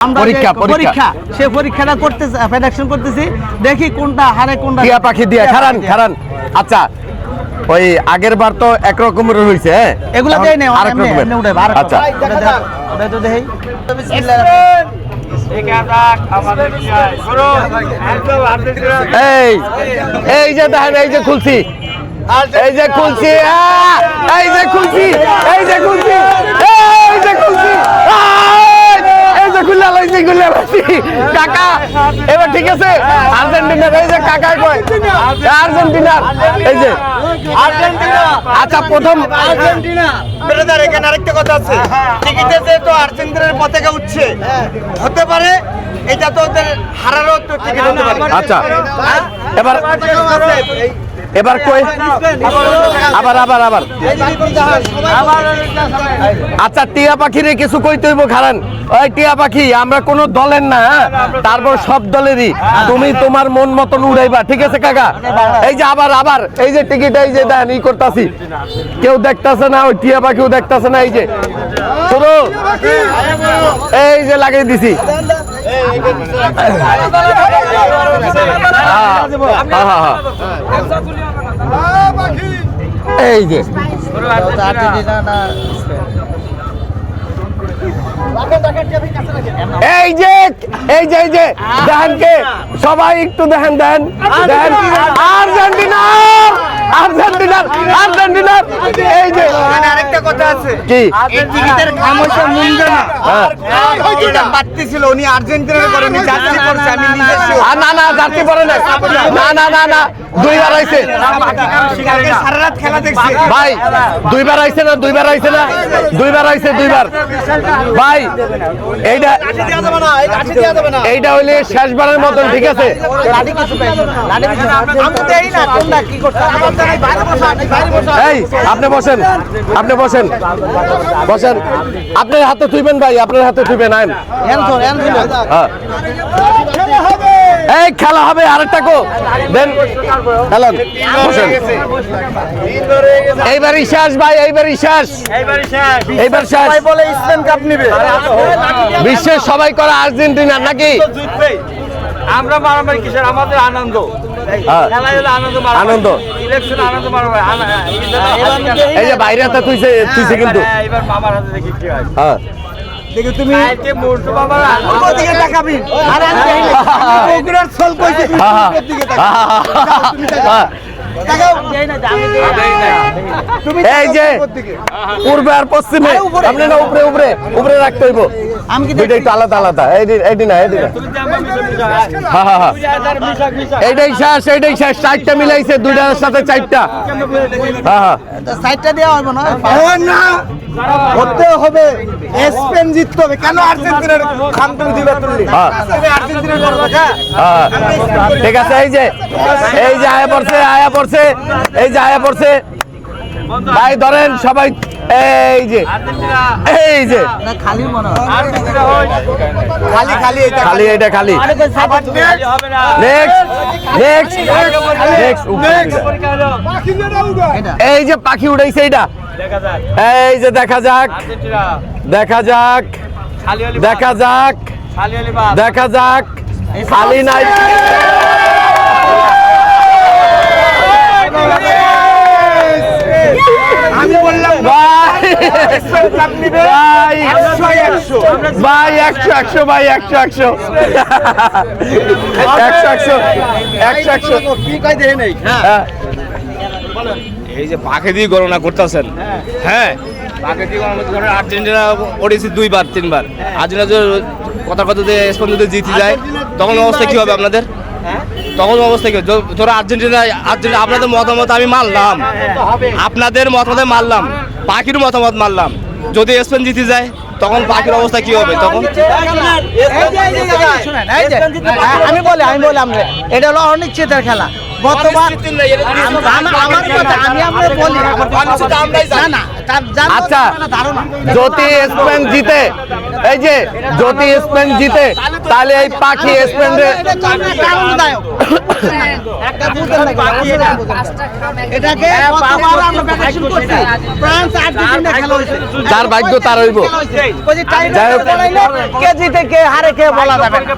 পরীক্ষা সে পরীক্ষাটা করতে প্রেডিকশন করতেছি, দেখি কোনটা হারে কোনটা টিয়া পাখি দিয়ে খারান। আচ্ছা, ওই আগের বার তো এক রকমের হইছে, এগুলা দেই না আরেক রকমের। আচ্ছা ওটা তো দেই। এই যে দেখেন, এই যে খুলছি কাকা। এবার ঠিক আছে, আর্জেন্টিনার এই যে কাকা কয় আর্জেন্টিনার, এই যে আর্জেন্টিনা। আচ্ছা, প্রথম আর্জেন্টিনা ব্রাদার, এখানে আরেকটা কথা আছে, টিকিটে তো আর্জেন্টিনার পতাকা উঠছে, হতে পারে এটা তো ওদের হারারও তো টিকিট হতে পারে। আচ্ছা, এবার কই আবার আচ্ছা, টিয়া পাখিরে কিছু কইতে হইব। খারান, ওই টিয়া পাখি আমরা কোন দলের না, তারপর সব দলেরই, তুমি তোমার মন মতন উড়াইবা, ঠিক আছে কাকা? এই যে আবার এই যে টিকিট, এই যে দেন ই করতাছি, কেউ দেখতাছে না, ওই টিয়া পাখিও দেখতাছে না, এই যে শুরু, এই যে লাগিয়ে দিছি। এই যে দেখেন কে সবাই একটু দেখেন আর্জেন্টিনার। এই যে আরেকটা কথা আছে, কি এই টিকিটের খামোশা মুন্ডা না, এটা বাড়তি ছিল, উনি আর্জেন্টিনার করেন, জার্সি পরছে, আমি নিজে না জার্সি পরে না, দুইবার আইছে সারা রাত খেলা দেখছি ভাই, দুইবার আইছে ভাই। এইটা হইলে শেষবারের মতন, ঠিক আছে? এই আপনি বসেন, আপনার হাতে তুইবেন ভাই, আপনার হাতে তুইবেন। এই খেলা হবে, আরেকটা কো দেন, বসেন। এইবারই শেষ ভাই, এইবার শেষ। বলে স্পেন কাপ নিবে, বিশ্বের সবাই করে আর্জেন্টিনা নাকি? আমরা মারামারি কিসের, আমাদের আনন্দ, আনন্দ। ইলেকশন আনন্দ মারামারি। এই যে বাইরে তুইছে কিন্তু এবার মামার হাতে দেখি কি হয়। হ্যাঁ, দেখি তুমি মোটু বাবার ওদিকে তাকাবি, আর আমি বগুড়ার ছল কইছে ওদিকে তাকাও, তুমি এই যে পূর্বে আর পশ্চিমে, আপনি না উপরে রাখতে হইব। আমি কি দুইটা একটু আলাদা, এইটি না এইটাই শেষ, চারটা মিলাইছে, দুইটার সাথে চারটা। সাইডটা দেওয়া হবে না, না হতে হবে, স্পেন জিততে হবে। কেন আর্জেন্টিনার খাম তুমি দিবা? তুমি আর্জেন্টিনার করবে, ঠিক আছে। এই যে আয়া পড়ছে ভাই, ধরেন সবাই। এই যে খালি মনে হয় খালি এই যে পাখি উড়াইছে, এইটা এই যে দেখা যাক খালি নাই। আমি বললাম ভাই 100 কি কই দেই নাই। এই যে পাখি দিয়ে গণনা করতেছেন, হ্যাঁ পাখি দিয়ে গণনা করে আর্জেন্টিনা ওড়েছে 2বার 3বার, আর্জেন্টিনা কথা যদি স্পেন যদি জিতে যায়, তখন অবস্থা কি হবে আপনাদের? তখন অবস্থা কি? ধরো আর্জেন্টিনা আপনাদের মতামত আমি মানলাম, আপনাদের মতামত মানলাম, পাখির মতামত মানলাম, যদি স্পেন জিতে যায় তখন পাখির অবস্থা কি হবে? তখন আমি বলি আমরা এটা হলো অনিশ্চিতের খেলা। গতবার অনিশ্চিত নাই, এটা তো আমার কথা আমি আপনাকে বলি অনিশ্চিত আমরাই জানি। না না তার জানো আচ্ছা ধারণা যদি স্পেন জিতে, এই যে যদি স্পেন জিতে তাহলে এই পাখি স্পেনে এটা তো আমরা কারণদায়ক একটা বুঝেন না এটাকে গতবার আমরা প্রেডিকশন করছি ফ্রান্স আর্জেন্টিনা খেলা হয়েছে যার ভাগ্য তার হইব। ওই যে টাইম যাই হোক। কে জিতে কে হারে কে বলা যাবে না